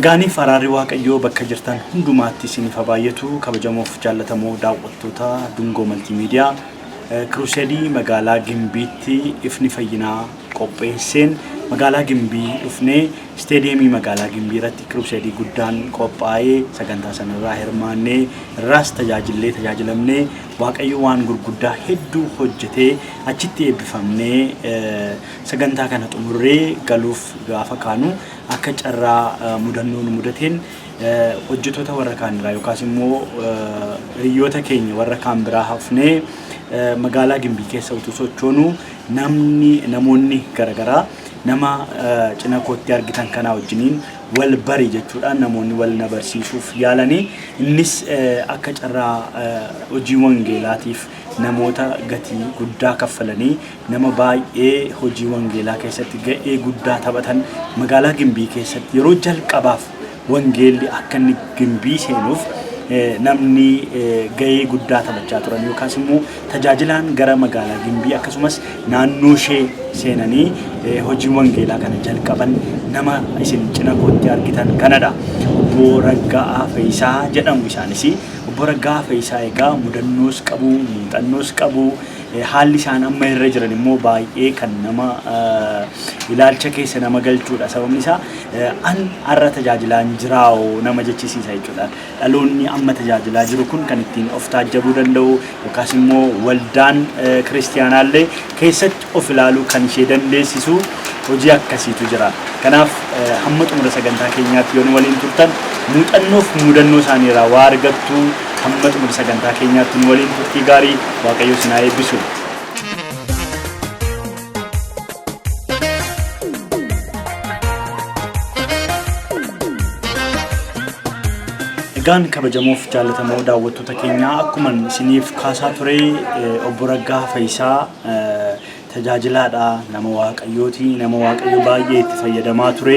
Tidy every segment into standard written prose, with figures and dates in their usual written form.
Nagaanii faraarri waaqayyoo bakka jirtan hundumaatti isiniif haa baay'atu. Kabajamoof jaallatamoo daawwattoota Dungoo Maltiimiidiyaa Kiruuseedii magaalaa Gimbiitti ifni fayyinaa qopheesseen magaalaa Gimbii dhufnee isteediyeemii magaalaa Gimbii irratti kiruuseedii guddaan qophaa'ee sagantaa sanarraa hirmaannee irraas tajaajilamnee waaqayyo waan gurguddaa hedduu hojjetee achitti eebbifamnee sagantaa kana xumurree galuuf gaafa kaanu akka carraa mudannoon mudateen hojjettoota warra kaan irraa yookaas immoo hiriyoota keenya warra kaan biraa hafnee magaalaa Gimbii keessa utuu sochoonu namoonni garagaraa nama cina kootti argitan kana wajjiniin wal barii jechuudhaan namoonni wal na barsiisuuf yaalanii innis akka carraa hojii wangeelaatiif namoota gatii guddaa kaffalanii nama baay'ee hojii wangeelaa keessatti ga'ee guddaa taphatan magaalaa Gimbii keessatti yeroo jalqabaaf wangeelli akka inni Gimbii seenuuf namni ga'ee guddaa taphachaa turan yookaas immoo tajaajilaan gara magaalaa Gimbii akkasumas naannoo ishee seenanii hojii wangeelaa kana jalqaban nama isin cina kootti argitan kanadha. Obbo Raggaa Fayyisaa jedhamu isaanis. Obbo Raggaa Fayyisaa egaa mudannoos qabu, muuxannoos qabu. Haalli isaan amma irra jiran immoo baay'ee kan nama ilaalcha keessa nama galchuudha. Sababni isaa an har'a tajaajilaan jiraa'oo nama jechisiisa jechuudha. Dhaloonni amma tajaajilaa jiru kun kan ittiin of taajjabuu danda'u yookaas immoo waldaan kiristiyaanaallee keessatti of ilaaluu kan ishee dandeessisu hojii akkasiitu jira. Kanaaf hamma xumura sagantaa keenyaatti yoo waliin turtan muuxannoof mudannoo isaanii irraa waa argattu. Hamma xumura sagantaa keenyaatti waliin turtii gaarii waaqayyo isin haa eebbisu. Egaan kabajamoof jaallatamoo daawwattoota keenyaa akkuma isiniif kaasaa ture Obbo Raggaa Fayyisaa tajaajilaadha nama waaqayyooti nama waaqayyo baay'ee itti fayyadamaa ture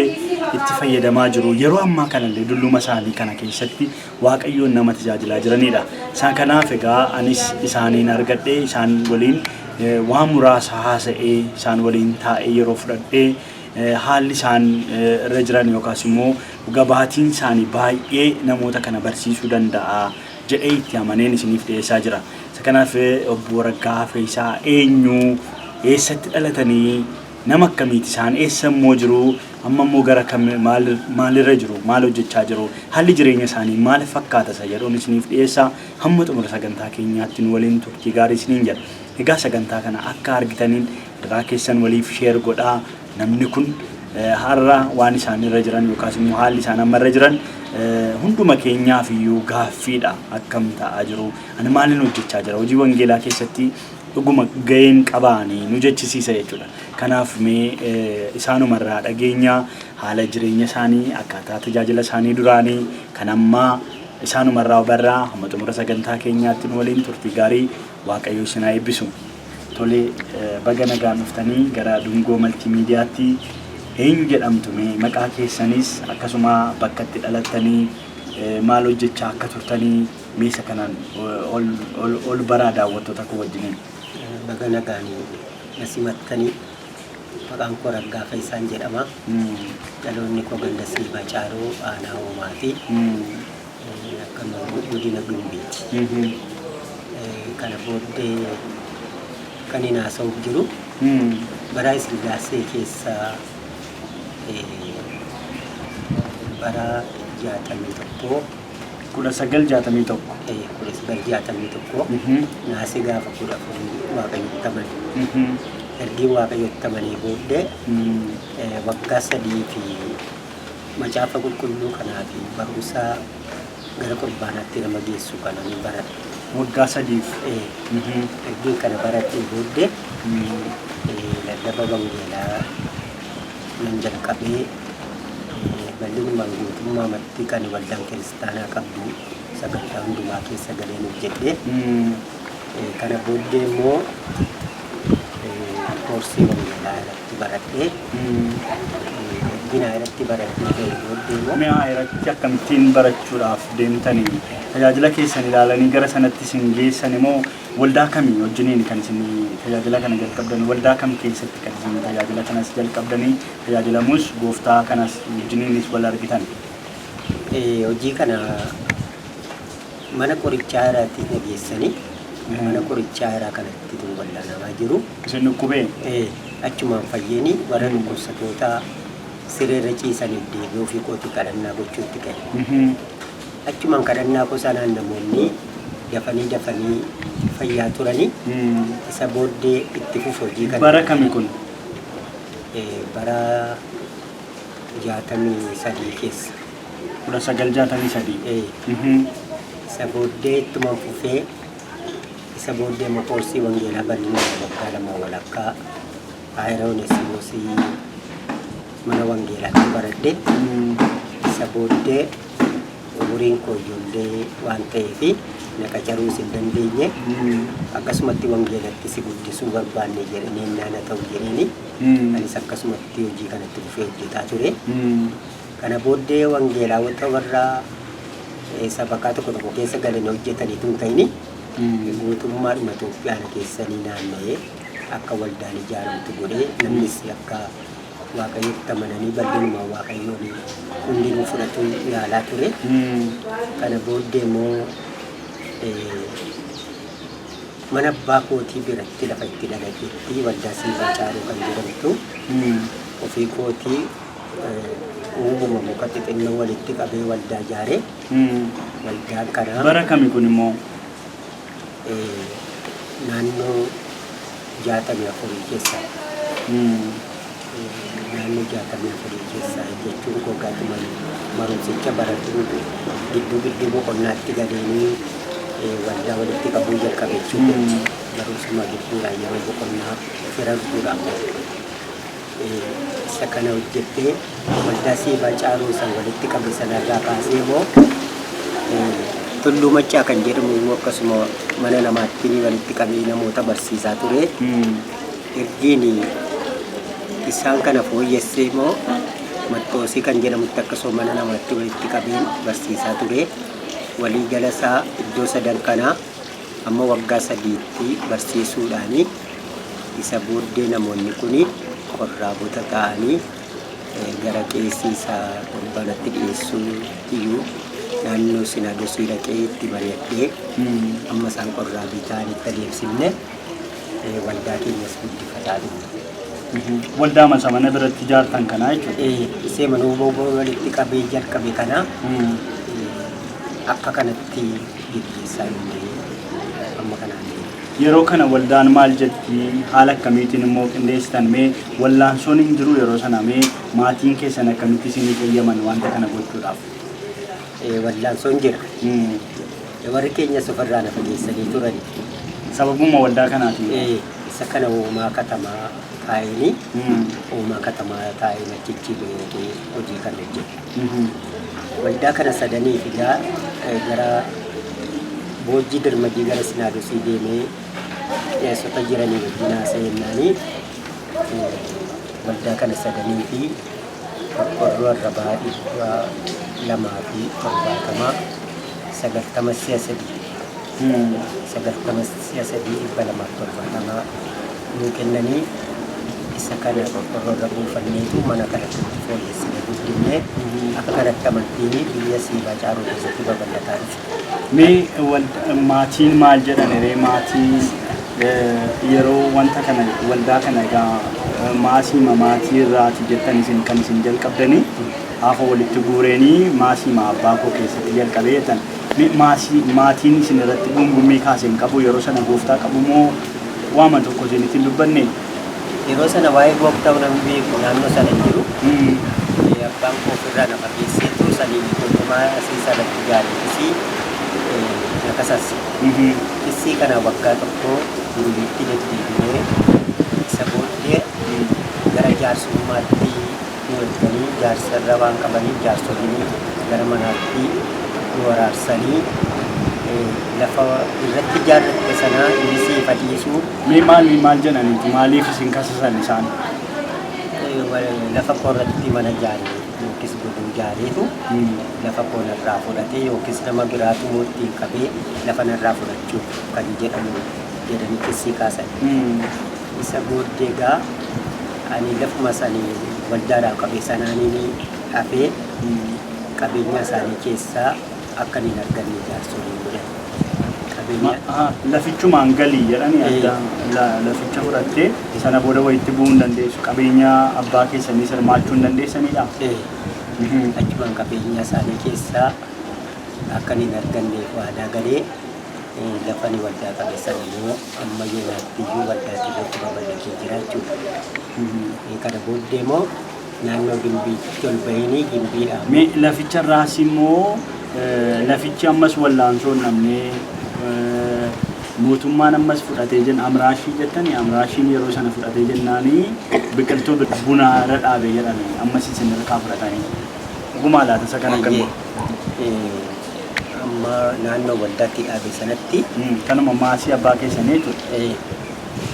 itti fayyadamaa jiru yeroo ammaa kanallee dulluma isaanii kana keessatti waaqayyoon nama tajaajilaa jiranidha. Isaan kanaaf egaa anis isaaniin argadhee isaan waliin waan muraasa haasa'ee isaan waliin taa'ee yeroo fudhadhee haalli isaan irra jiran yookaas immoo gabaatiin isaanii baay'ee namoota kana barsiisuu danda'a jedhee itti amaneen isiniif dhiyeessaa jira. Isa kanaaf Obbo Raggaa Fayyisaa eenyu eessatti dhalatanii nama akkamiiti isaan eessa immoo jiru amma immoo gara kam maalirra jiru maal hojjechaa jiru haalli jireenya isaanii maal fakkaata isa jedhuun isiniif dhiyeessaa hamma xumura sagantaa keenyaatti nu waliin turtii gaarii isiniin jedha. Egaa sagantaa kana akka argitaniin daraa keessan waliif sheer godhaa. Namni kun har'a waan isaan irra jiran yookaas immoo haalli isaan amma irra jiran hunduma keenyaaf iyyuu gaaffiidha akkam ta'aa jiru ani maalin hojjechaa jira hojii wangeelaa keessatti dhuguma ga'een qabaanii nu jechisiisa jechuudha. Kanaaf mee isaanumarraa dhageenya haala jireenya isaanii akkaataa tajaajila isaanii duraanii kan ammaa isaanumarraa barraa hamma xumura sagantaa keenyaatti nu waliin turtii gaarii waaqayyo isin haa eebbisu. Tole baga nagaan dhuftanii gara Dungoo Maltiimiidiyaatti eenyu jedhamtu mee maqaa keessanis akkasuma bakka itti dhalattanii maal hojjechaa akka turtanii meesa kanaan ol baraa daawwattoota koo wajjiniin. Baga nagaan nasimattanii maqaan koo Raggaa Fayyisaan jedhama. Dhaloonni koo Gandasii Bacaaroo Aanaa Uumaati. Akkuma godina Gimbiiti. Kana booddee kan inni haasa'uuf jiru bara Sillaasee keessa bara 61 1961 naasii gaafa 14 waaqayyotti amane ergi waaqayyotti amanee booddee waggaa 3 fi macaafa qulqulluu kanaa fi barumsa gara qurbaanaatti nama geessu kana ni baradhe. Waggaa 3f ergi kana baradhee booddee lallaba wangeelaa nan jalqabee bal'inuma guutummaa matti kan waldaan kiristaanaa qabdu sagantaa hundumaa keessa galee nuuf jedhee kana booddee immoo koorsii wangeelaa irratti baradhee bina irratti baradhee booddee immoo mi'a irratti akkamittiin barachuudhaaf deemtanii tajaajila keessan ilaalanii gara sanatti isin geessan immoo waldaa kamii wajjiniin kan isin tajaajila kana jalqabdan waldaa kam keessatti kan isin tajaajila kanas jalqabdanii tajaajilamus gooftaa kanas wajjiniinis wal argitan. hojii kana mana qorichaa irratti nageessanii mana qorichaa irraa kanatti wallaanamaa jiru. Isin dhukkubee? Achumaan fayyanii warra dhukkubsatoota sireerra ciisaniif deebi'uu fi qootii kadhannaa gochuutti ga'e. Achumaan kadhannaa sanaan namoonni dafanii fayyaa turanii isa booddee itti fufu hojii kana. Bara kami kun? Bara 63 keessa. 1963. Isa booddee ittumaan fufee isa booddee koorsii wangeelaa bal'inaa waggaa lama walakkaa Ayiroonesimoosii mana wangeelaatti baradhe. Isa booddee umuriin koo ijoollee waan ta'eef na qacaruus hin dandeenye. Akkasumatti wangeelatti si guddisuu barbaanne jedhanii naana ta'u jedhanii anis akkasumatti hojii kanatti dhufee hojjetaa ture. Kana booddee wangeelaawwan warra sabakaa tokko keessa galanii hojjetaniitu hin ta'ini guutummaadhuma Itoophiyaa keessanii naanna'ee akka waldaan ijaaramtu godhee namnis akka waaqayyotti amananii bal'inuma waaqayyoon hundinuu fudhatu yaalaa ture. Kana booddee immoo mana abbaa kootii biratti lafa itti dalageetti waldaa Siibaa Caaruu kan jedhamtu ofii kootii uumama muka xixinnoo walitti qabee waldaa ijaaree waldaan kanaa. Bara kami kun immoo? Naannoo 64 keessa. Naannoo 64 keessa jechuun gogaatuma barumsicha baratu gidduu boqonnaatti galanii waldaa walitti qabuu jalqabe jechuudha. Barumsuma gidduudhaan yeroo boqonnaa firantuudhaan isa kana hojjettee waldaa Siibaa Caaruu san walitti qabe sanarraa kaasee immoo Tulluu Maccaa kan jedhamu immoo akkasuma mana namaatti walitti qabee namoota barsiisaa ture. Ergiin isaan kana fooyyessee immoo Maxxoosii kan jedhamutti akkasuma mana namaatti walitti qabee barsiisaa ture. Walii gala isaa iddoo sadan kanaa amma waggaa 3tti barsiisuudhaani isa booddee namoonni kun qorraabota ta'anii gara qeessii isaa qurbaanatti dhiyeessuu iyyuu naannoo Sinaadosii dhaqee itti mari'adhee amma isaan qorraabii ta'anitti adeemsifne waldaa keenyas guddifataa turre. Waldaa masa mana biratti ijaartan kanaa jechuudha? Isee manuu walitti qabee jalqabe kanaa akka kanatti gaggeessaa amma kanaan. Yeroo kana waldaan maal jetti? Haala akkamiitiin immoo qindeessitan? Mee wallaansoon hin jiru yeroo sana? Mee maatiin keessan akkamitti isinii fayyaman wanta kana gochuudhaaf? Wallaansoon jira. Warri keenyas ofirraa na fageessanii turani. Sababuma waldaa kanaatiin? Isa kana uumaa katamaa taa'anii uumaa katamaa taa'een achitti beekee hojii kan hojjetu. Waldaa kana sadanii fidaa gara Boojjii Dirmadii gara Sinaadosii deemee qeessota jiranii wajjin haasa'ennaanii waldaa kana sadanii fi qorqorroo Arrabaa 270 270 nuu kennanii isa kana qorqorroo irra buufanneetu mana kanatti fooyyessine guddinee akka kanatti amantiin biyya Siibaa Caaruu keessatti babal'ataa dhufe. Mee maatiin maal jedhan? Maatiin yeroo wanta kana waldaa kana egaa maatii irraati jettan isin kan isin jalqabdanii hafa walitti guureenii maasii abbaa koo keessatti jalqabee jettan. Maatiin isin irratti gungummii kaaseen qabu yeroo sana gooftaa qabu moo waama tokko isin ittiin dubbanne? Yeroo sana waa'ee gooftaa namni beeku naannoo sana jiru. Abbaan koo ofirraa nama geesseetu sanii gonkumaa asiisaa irratti jaallatisi nakasas. Isii kana waggaa tokko gurbiitti deddeebinee isa booddee gara jaarsummaatti nu erganii jaarsarra waan qabaniif jaarsoliin gara manaatti nu waraarsanii lafa irratti ijaarratte sanaa innisii fadhiisuu. Mee maal jedhaniiti? Maaliif isin kasisan isaan? Lafa koo irratti mana ijaaree yookiis godhuu ijaareetu lafa koo narraa fudhatee yookiis nama biraatu mootiin qabee lafa narraa fudhachuuf kan jedhamu jedhanii kissii kaasan. Isa booddee egaa ani lafuma sanii waldaadhaa qabee sanaanii hafee qabeenya isaanii keessaa akka hin arganne jaarsoliin godhan. Lafichumaan galii jedhanii laficha fudhattee sana booda walitti bu'uu hin dandeessu. Qabeenya abbaa keessanii sirmaachuu hin dandeessanidha. Achumaan qabeenya isaanii keessaa akka hin arganneef waadaa galee lafa ni waldaa qabeessan immoo amma yoonaatti iyyuu waldaatti irratti babal'atee jira jechuudha. Kana booddee immoo naannoo gimbiitti ol bahanii gimbiidhaan. Laficha irraas immoo lafichi ammas wallaansoo namnee mootummaan ammas fudhatee jenna amraashii jettanii amraashiin yeroo sana fudhatee jennaanii biqiltuu bunaa irra dhaabee jedhanii ammas isin irraa fudhatanii dhugumaa laata isa kana galu. Amma naannoo waldaatti dhaabee sanatti kanuma maasii abbaa keessanii jechuudha.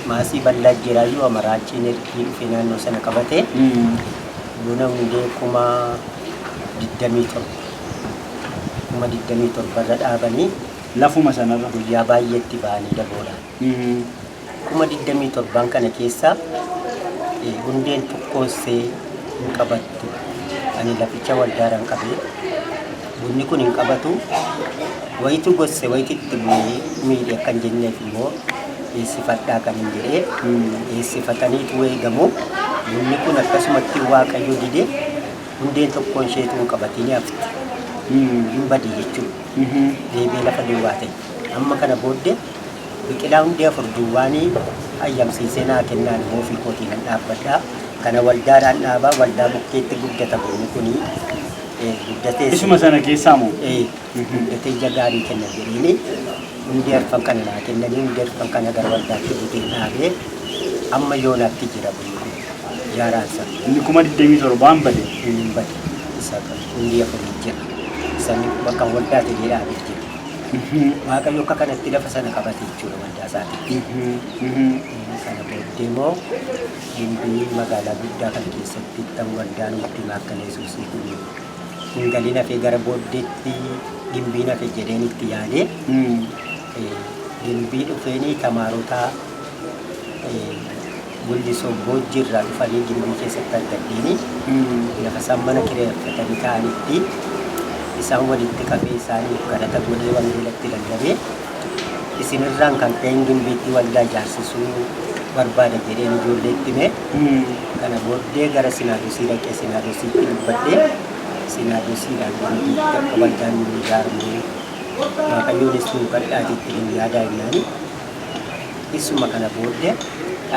Maasii bal'aa jiraayyuu amaraachiin ergii dhufee naannoo sana qabatee buna hundee 27,000 irra dhaabanii lafuma sanarra guyyaa baay'eetti ba'anii daboodhaan. 27,000 kana keessaa hundeen tokkossee hin qabattu. Ani laficha waldaadhaan qabee bunni kun hin qabatu. Wayitu gosse wayititti miidhe akkan jenneef immoo eessifadhaa kan hin jedhee eessifataniitu eegamu. Bunni kun akkasumatti waaqayyo dide hundeen tokkoon isheetu hin qabatiin hafti. Hin badii jechuudha. Deebee lafa duwwaa ta'e. Amma kana booddee biqilaa hundee 4 duwwaanii ayyamsiisee naa kennaan immoo ofii kootiin nan dhaabbadhaa. Kana waldaadhaan dhaabaa waldaa bukkeetti guddata bunni kuni guddatee. Isuma sana keessaa moo? Guddatee ija gaarii kenna jedhanii hundee arfan kana naa kennanii hundee arfan kana gara waldaatti buteen dhaabee amma yoonaatti jira bunni kun jaaraansa. Inni 27 bade. Hin bade. Isa hundee 4 jira. Isaan bakka waldaatti dhaabee jira. Waaqayyo akka kanatti lafa sana qabate jechuudha waldaa isaatti. Kana booddee immoo gimbii magaalaa guddaa kana keessatti kan waldaan itti maakkaneessuusii kun hin galin hafee gara booddeetti gimbiin hafe jedheen itti yaadee gimbii dhufeenii tamaarota guldisoo boojjiirraa dhufanii gimbii keessatti argaddeeni lafa isaan mana kireeffatanii ta'anitti isaan walitti qabee isaaniif kadhata godhee wangeelatti lallabee isinirraan kan ta'een gimbiitti waldaa ijaarsisuu barbaada jedheen ijoolleetti mee kana booddee gara sinaadosii dhaqee sinaadosiitti dubbadhee sinaadosiidhaan gimbiitti akka waldaan nu ijaaramu waaqayyoonis nu kadhaatiitti nu yaadaa jennaani isuma kana booddee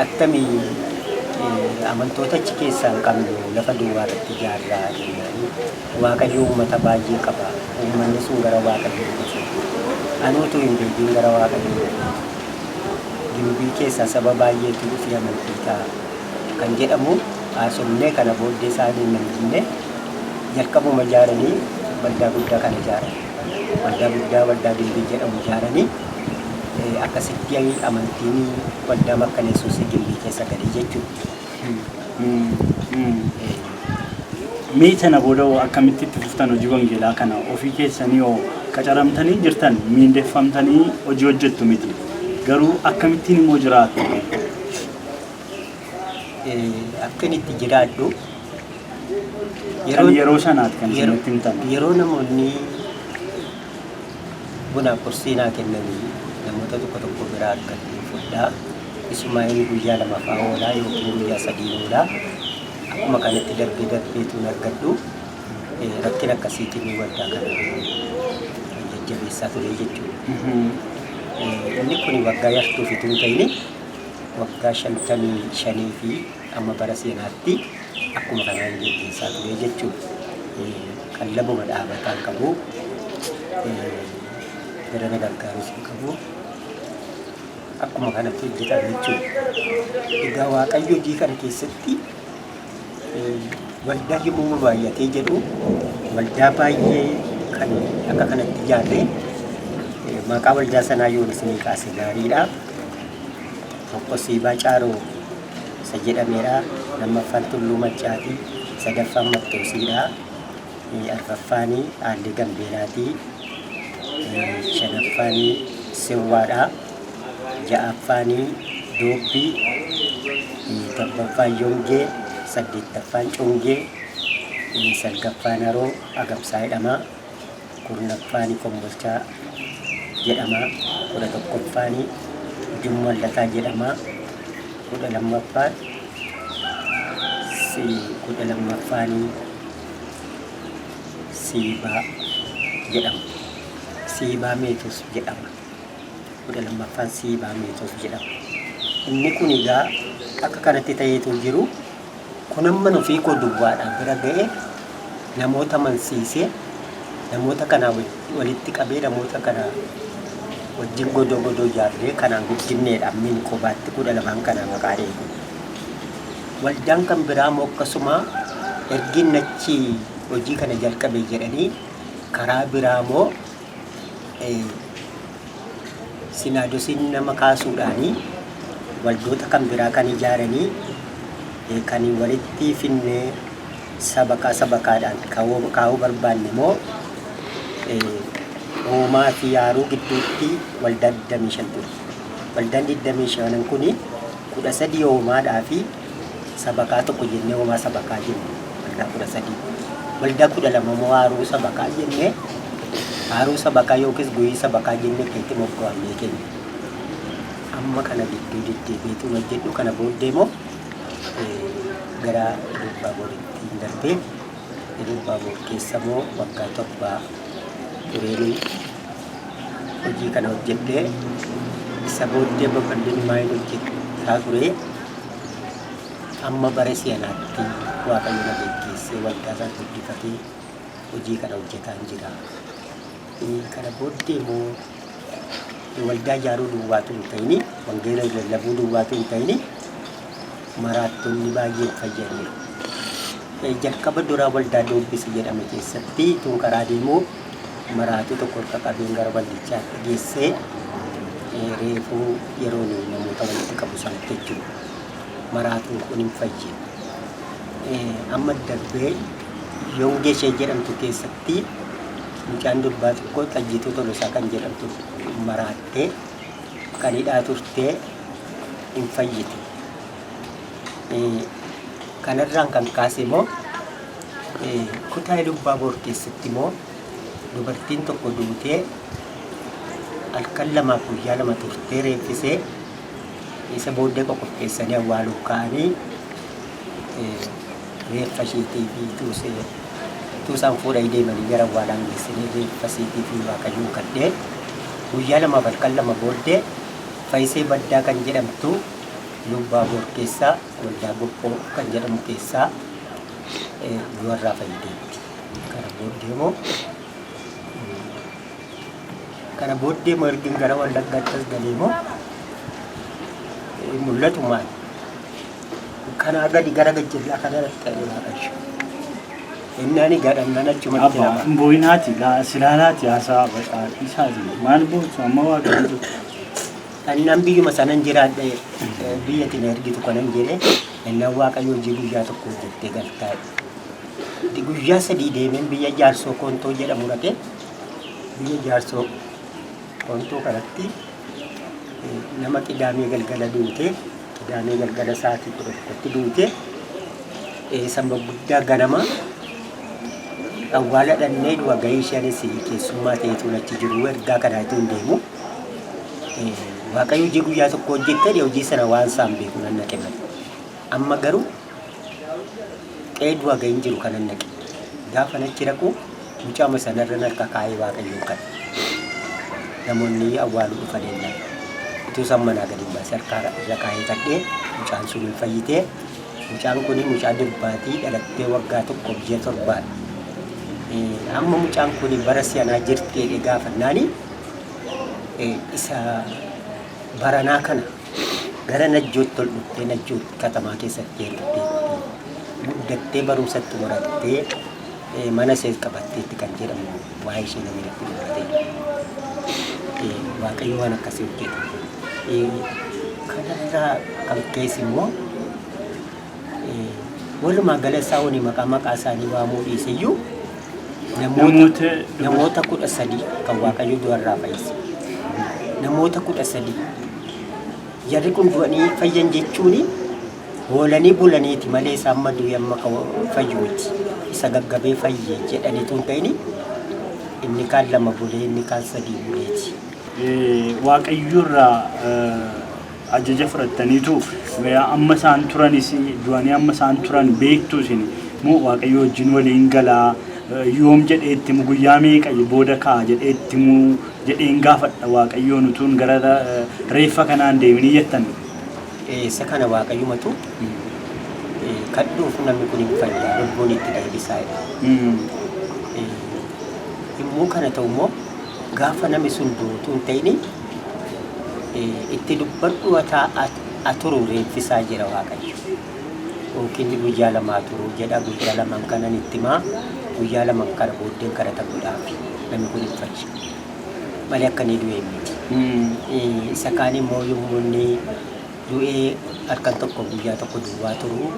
attamii amantoota achi keessaa hin qabnu lafa duwwaa irratti ijaarraa jennaani waaqayyo uummata baay'ee qaba uummanni sun gara waaqayyoo dhufu anuutu hin beekin gara waaqayyoo gimbii keessaa saba baay'eetu dhufi amantii ta'a kan jedhamu haasofnee kana booddee isaanii hin jenne jalqabuma ijaaranii waldaa guddaa kana ijaaran waldaa guddaa waldaa gimbii jedhamu ijaaranii akkasitti amantiin waldaa makkaneessuus gimbii keessa galee jechuudha. Sana booda akkamitti itti fuftan hojii wangeelaa kana ofii keessanii yoo qacaramtanii jirtan miindeffamtanii hojii hojjettu miti garuu akkamittiin immoo jiraattu? Akkan itti jiraadhu yeroo sanaatti kan isinitti himtan yeroo namoonni buna qursii naa kennanii namoota tokko biraa arganii fudhaa isumaan guyyaa 2 fa'aa oolaa yookiin guyyaa 3 oolaa akkuma kanatti darbeetuun argadhu rakkina akkasiitiin waldaa kana jajjabeessaa ture jechuudha. Inni kun waggaa yartuu fituu hin ta'in waggaa 55 fi amma bara seenaatti akkuma kanaan jajjabeessaa ture jechuudha. Kan labuma dhaabataan qabu gara na gargaarus hin qabu akkuma kanatti hojjetan jechuudha. Egaa waaqayyo hojii kana keessatti waldaa yommuu baay'atee jedhu waldaa baay'ee kan akka kanatti ijaarree maqaa waldaa sanaa yoo isinii kaase gaariidha. Tokko Siibaa Caaroo isa jedhameedha. Lammaffaan Tulluu Maccaati. Sadaffaan Mattoosiidha. Arfaffaanii Aallee Gambeelaati. Shanaffaanii Sewwaadha. Ja'affaanii Doobbii. Torbaffaan Yongee. 8ffaan Congee Salgaffaan Haroo Agamsaa jedhama. Kurnaffaani Kombolchaa jedhama. 11ffaani Ujummoo Allataa jedhama. 12ffaani Siibaa jedhama. Siibaa Meetos jedhama. 12ffaan Siibaa Meetos jedhama. Inni kun egaa akka kanatti ta'eetu jiru. Kun amma ofii koo duwwaadhaan bira ga'ee namoota mansiisee namoota kana walitti qabee namoota kana wajjin godoo ijaarree kanaan guddinneedhaan min kophaatti 12 kana maqaa eegu. Waldaan kan biraa immoo akkasuma ergiin nachi hojii kana jalqabee jedhanii karaa biraa immoo sinaadosiin nama kaasuudhaanii waldoota kan biraa kan ijaaranii kan walitti finnee sabakaadhaan kaa'uu barbaanne immoo Uumaa fi Haaruu gidduutti waldaan 25 ture. Waldaan 25 kun 13 uumaadhaa fi sabakaa tokko jennee uumaa sabakaa jenne waldaa 13. Waldaa 12 immoo Haaruu sabakaa jennee Haaruu sabakaa yookiis Guyii sabakaa jennee keetti moggaafnee kenne. Amma kana gidduu deddeebiitu hojjedhu kana booddee immoo gara Ilubaabooritti darbee Ilubaaboor keessa immoo waggaa 7 tureenii hojii kana hojjedhee isa booddee babal'inni maayil hojjetaa ture. Amma bara seenaatti Waaqayyo na geggeessee waldaa isaa guddifatee hojii kana hojjetaa jira. Kana booddee immoo waldaa ijaaruu duwwaatu hin ta'ini, wangeela lallabuu duwwaatu hin ta'ini, maraattonni baay'een fayyadaniiru. Jalqaba duraa waldaa Doobbisi jedhame keessatti tun karaa deemuu maraatuu tokko harka qabeen gara waldichaatti geessee reefuu yeroo namoota walitti qabu sanatti jechuudha. Maraatuun kun hin fayyine. Amma darbee Yongeeshee jedhamtu keessatti mucaan durbaa tokko Xajjituu Tolosaa kan jedhamtu maraattee kan hidhaa turtee hin fayyite. Kanarraan kan kaase immoo kutaa Ilubaaboor keessatti immoo dubartiin tokko duutee halkan 2 guyyaa 2 turtee reeffisee isa booddee qopheessanii awwaaluuf ka'anii reeffa isheetii fi tuusaan fuudhanii deemanii gara awwaalaan geessanii reeffa isheetii fi Waaqayyoon kadhee guyyaa 2 halkan 2 booddee Faayisee Baddaa kan jedhamtu Ilubaaboor keessaa waldaa Gobboo kan jedhamu keessaa du'arraa fayyideetti. Kana booddee ergiin gara Wallaggaattis galee immoo mul'atu maal? Kanaa gadi gara gajjallaa kana ta'ee Waaqayyo. Inni gadhannaan achumatti Abbaa booyinaati silaalaati haasaa isaati maal boonsu amma Waaqayyo. Annan biyyuma sanan jiraadhe biyyatiin ergitu kanan jedhe inni Waaqayyo hojii guyyaa tokko hojjettee galtaa. Guyyaa 3 deemeen biyya Jaarsoo Koontoo jedhamu dhaqee biyya Jaarsoo Koontoo kanatti nama qidaamee galgala duute qidaamee galgala sa'aatii 11tti duute samba guddaa ganama awwaala dhannee du'a gahii isheenis keessummaa ta'eetu achi jiru ergaa kanaatiin deemu. Waaqayyo hojii guyyaa tokko hojjettee hojii sana waan isaan beeku nan naqe malee. Amma garuu du'a gahiin jiru kanan naqe. Gaafa nachi dhaqu mucaama sanarra harka kaa'ee Waaqayyoon kadhe. Namoonni awwaaluu dhufanii utuu isaan manaa gadi baasee harka irra kaa'ee kadhee mucaan sun hin fayyitee. Mucaan kun mucaa durbaatii dhalattee waggaa 1 biyya 7. Amma mucaan kun bara si'anaa jirtee gaafannaani isa baranaa kana gara Najjootti ol dhuftee Najjoot katamaa keessatti guddattee barumsatti barattee mana ishee qabatteetti kan jedhamu waa'ee ishee namni itti dubbatee Waaqayyo waan akkasii hojjeta. Kanarraa kan keessa immoo walumaa gala isaanii maqaa isaanii waamuu dhiiseyyuu namoota 13 kan Waaqayyo du'arraa fayyise. Namoota 13 jarri kun du'anii fayyan jechuun hoolanii bulaniiti malee isaan maduu yamma fayyu miti. isa gaggabee fayyee jedhanii tun ta'ini inni kaan lama bulee inni kaan sadii buleeti. Waaqayyoorraa ajaja fudhattaniitu amma isaan turanis du'anii amma isaan turan beektu isin moo Waaqayyo wajjin waliin galaa yoom jedheetti mu guyyaa meeqa booda kaa jedheetti mu jedheen gaafadha Waaqayyoon utuun gara reeffa kanaan deemanii jettan. Isa kana Waaqayyumatu kadhuuf namni kun hin fayyaa lubbuun itti deebisaa immoo kana ta'u immoo gaafa namni sun duutu hin ta'ini itti dubbadhu aturu reeffisaa jira Waaqayyo. Yookiin guyyaa lamaa turuu jedha guyyaa lamaan kanan itti maa guyyaa lamaan kana booddeen kadhata godhaafi namni kun hin fayya. Malee akkanii du'ee miti. Isa kaan immoo yommuu inni du'ee harkan tokko guyyaa tokko duwwaa turuu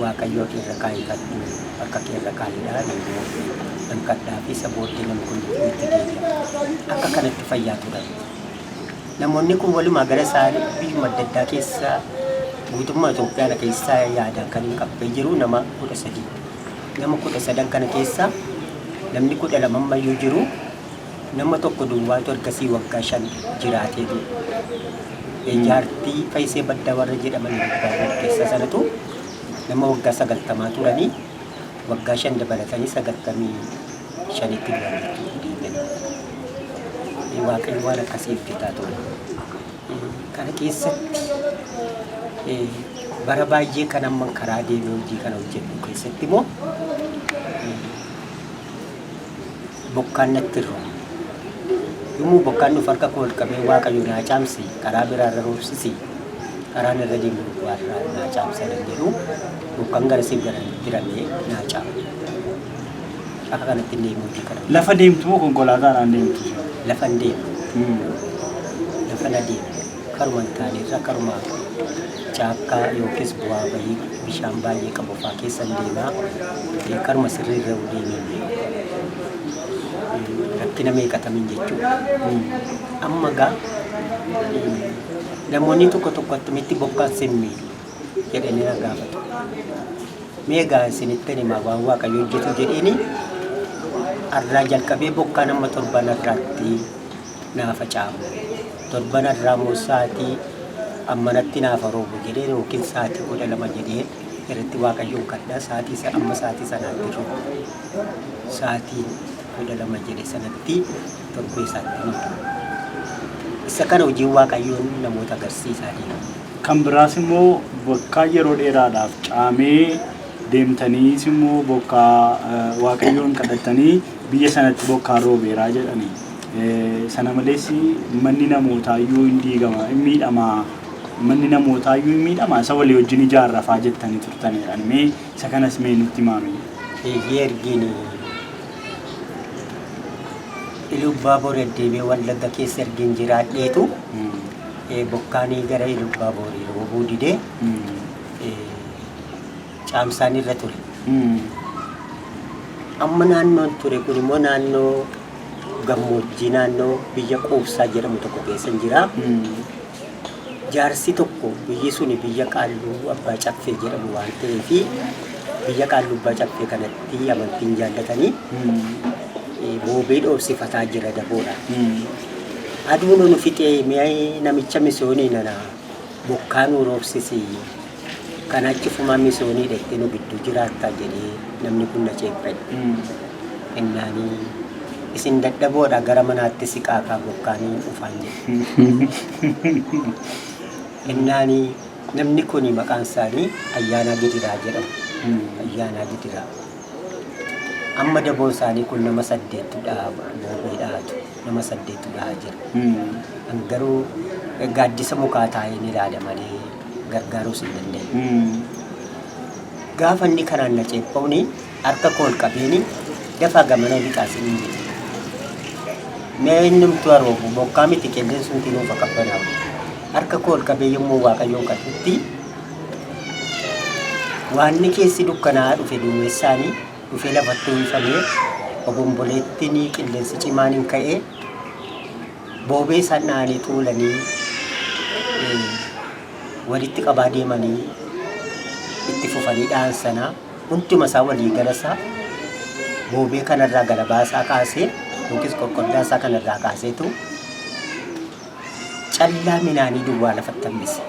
Waaqayyo irra kaayee kadhu harka kee irra kaayeedhaan immoo nan kadhaa fi isa booddee namni kun itti deebi'a. Akka kanatti fayyaa turan. Namoonni kun walumaa gara isaanii biyyuma adda addaa keessaa guutummaa Itoophiyaa keessaa yaadaan kan hin qabne jiru nama 13. Nama 13 kana keessaa namni 12 ammayyuu jiru nama tokko duwwaatu ergasii waggaa 5 jiraatee jiru. Jaartii Faayisee Baddaa warra jedhaman keessa sanatu nama waggaa 90 turanii waggaa 5 dabalatanii 95tti du'anii. Waaqayyo waan akkasii ibsitaa ture. Kana keessatti bara baay'ee kan amma karaa deemee hojii kana hojjedhu keessatti immoo bokkaan natti roba. Yommuu bokkaan dhufu harka koo ol qabee Waaqayyo naa caamsi karaa biraarra roobsisi karaan irra deemu warra naa caamsa jedhu bokkaan gara siif gara diramee naa caama. Akka kanatti deemee hojii kana. Lafa deemtu moo konkolaataadhaan deemtu? Lafa deemu. Lafa deemu. Karuma taanirra karuma caakkaa yookiis bu'aa bahii bishaan baay'ee qabu fa'aa keessa deemaa karuma sirriirra deemee rakkina meeqatamin jechuudha. Amma gaa namoonni tokko tokko attamitti bokkaan simmii jedhanii na gaafatu. Meegaa isinitti himaa waan Waaqayyo hojjetu jedheeni arraa jalqabee bokkaan amma torban irraatti naafa caamu. Torban irraa immoo sa'aatii ammanatti naafa roobu jedhee yookiin sa'aatii 12 jedhee irratti Waaqayyoon kadhaa sa'aatii amma sa'aatii sanaatti roobu. Sa'aatii 12 jedhee sanatti torbee isaatti ni dhufu. Isa kana hojiin Waaqayyoon namoota agarsiisaa deema. Kan biraas immoo bokkaa yeroo dheeraadhaaf caamee deemtaniis immoo bokkaa Waaqayyoon kadhattanii biyya sanatti bokkaa roobeeraa jedhanii. Sana malees manni namootayyuu hin diigama hin miidhama manni namootayyuu hin miidhama isa walii wajjin ijaarrafaa jettanii turtanidha. Mee isa kanas mee nutti himame. Ergini Ilubbaa Boorii deebi'ee Wallagga keessa ergin jiraadheetu bokkaanii gara Ilubbaa Boorii roobuu didee caamsaan irra ture. Amma naannoon ture kun immoo naannoo gammoojjii naannoo biyya Quubsaa jedhamu tokko keessa jira. Jaarsi tokko biyyi suni biyya Qaalluu Abbaa Caffee jedhamu waan ta'eef biyya Qaalluu Abbaa Caffee kanatti amantiin jaallatanii boobee dhoobsifataa jira daboodha. Aduun nu fixee mi'aa namicha misoonii nana bokkaanuu roobsisi kan achi fumaa misoonii dheettee nu gidduu jiraattaa jedhee namni kun na ceephee. Innaanii isin dadhaboodha gara manaatti siqaakaa bokkaanii dhufaan jedhe. Innaanii namni kun maqaan isaanii Ayyaanaa Gidiraa jedhamu. Ayyaanaa Gidiraa. Amma daboon isaanii kun nama 8 boobeedhaatu nama 8 jira. Garuu gaaddisa mukaa taa'ee ni ilaala malee gargaaruus hin dandeenye. Gaafa inni kanaan na ceephaa'uuni harka koo ol qabeeni dafaa gamana lixaasanii jedhe. Mee inni nuti aroobu bokkaa miti qilleensuun nuuf qabbanaa'u. Harka koo ol qabee yommuu Waaqayyoon kadhutti waanni keessi dukkanaa dhufe duumessaanii dhufee lafatti uwwifamee obomboleettiin qilleensi cimaan ka'ee boobee isaan dha'anii tuulanii walitti qabaa deemanii itti fufanii dha'an sanaa hunduma isaa walii galasaa boobee kanarraa galabaasaa kaasee yookiis qoqqoddaasaa kanarraa kaaseetu callaa midhaanii duwwaa lafatti hambise.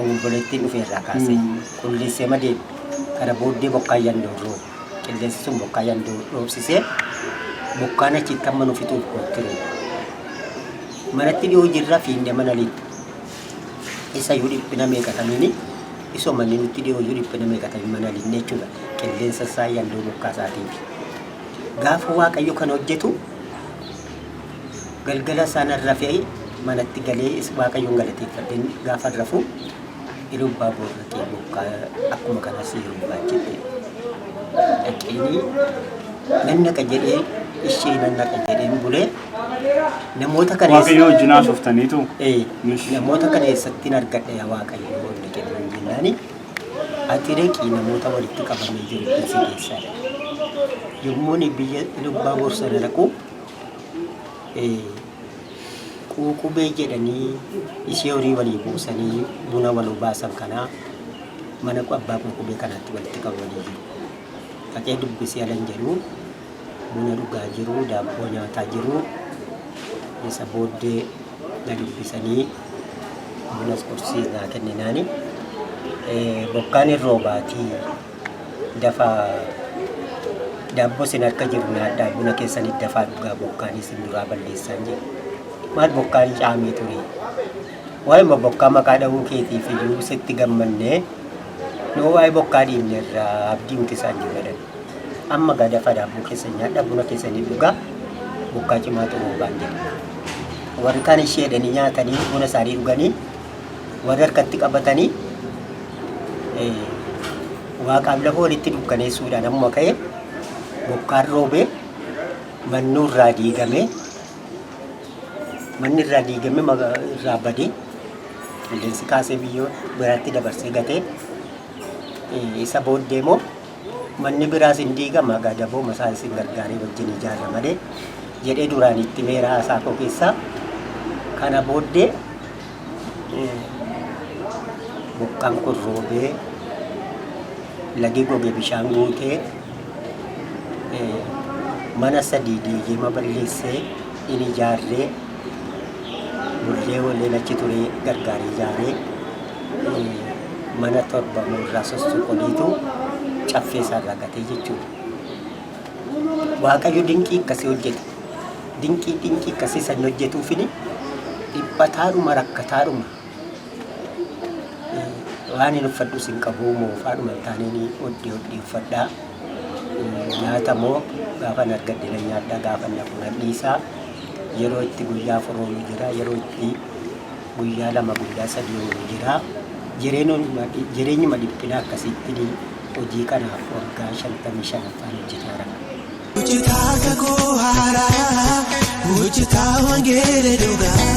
Obboleettiin dhufeerraa kaasee qulleessee madee kana booddee bokkaayyaan doorroo qilleensi sun bokkaayyaan dhoobsisee bokkaan achitti amma nuuf fixuuf koottire. Manatti dhiyoo jirra fiindee mana liitu. Isa yoo dhiphina meeqatamiini isoo manni nutti dhiyoo yoo dhiphina meeqatamiin mana liinne jechuudha. Qilleensa isaa yandoo bokkaa isaatiif. Gaafa Waaqayyo kan hojjetu galgala isaan rafee manatti galee Waaqayyoon galateeffadheen gaafa rafu irubbaa boorratee bokkaa akkuma kanas irubbaa jettee. Dhaqeenii nan naqa jedhee ishee nan naqa jedheen bulee namoota kana Waaqayyo wajjin haasoftaniitu. Namoota kana eessattiin argadhe yaa Waaqayyo wanti kennan jennaani ati reqii namoota walitti qabamee jiru si keessaadha. Yommuu biyya irubbaa boorsana dhaqu quuqubee jedhanii ishee horii walii buusanii buna waluu baasan kanaa mana abbaa quuqubee kanaatti walitti qabamanii jiru. Dhaqee dubbisee alan jedhu buna dhugaa jiru daabboo nyaataa jiru isa booddee na dubbisanii bunas qursii naa kenninaani bokkaan irroobaatii dafa daabboo sin harka jiru nyaadhaa buna keessanitti dafaa dhugaa bokkaanis hin duraa balleessaan jedhu. Maal bokkaan caamee ture waa'ee bokkaa maqaa dhahuu keetiif iyyuu sitti gammannee noo waa'ee bokkaa dhiibnerraa abdii nuti isaan jiru. Amma gadafa daabboo keessa nyaadhaa buna keessanii dhugaa bokkaa cimaa xumuu baan jedha. Warri kaan ishee jedhanii nyaatanii buna isaanii dhuganii warri harkatti qabatanii waaqaaf lafa walitti dukkaneessuudhaan amma ka'e bokkaan roobee manni irraa diigame irraa badee qilleensi kaasee biyyoo biraatti dabarsee gatee isa booddee immoo manni biraas hin diigama gadaboo masaa isin gargaaree wajjin ijaarra malee jedhee duraan itti meeraa haasaa koo keessaa kana booddee bokkaan kun roobee lagi goge bishaan guutee mana sadii diigee balleessee in ijaarree bullee wallee achi ture gargaaree ijaaree mana torba irraa sossoqoliitu caffee isaarraa gatee jechuudha. Waaqayyo dinqii akkasii hojjeta. Dinqii akkasii san hojjetuufini dhiphataadhuma rakkataadhuma waan hin uffadhu sin qabuu moofaadhuma hin taaneen hodhii uffadhaa. Nyaata moo gaafa argadde na nyaadhaa gaafa na dhiisaa yeroo itti guyyaa foroolu jira yeroo itti guyyaa lama guyyaa sadii oolu jira. Jireenyuma dhiphinaa akkasitti hojii kanaaf waggaa 55 hojjetaa jira. Hojjetaa kakuu haaraa hojjetaa wangeela dhugaa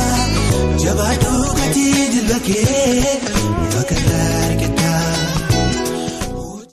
jabaaduu gatii dilba kee fakkataa.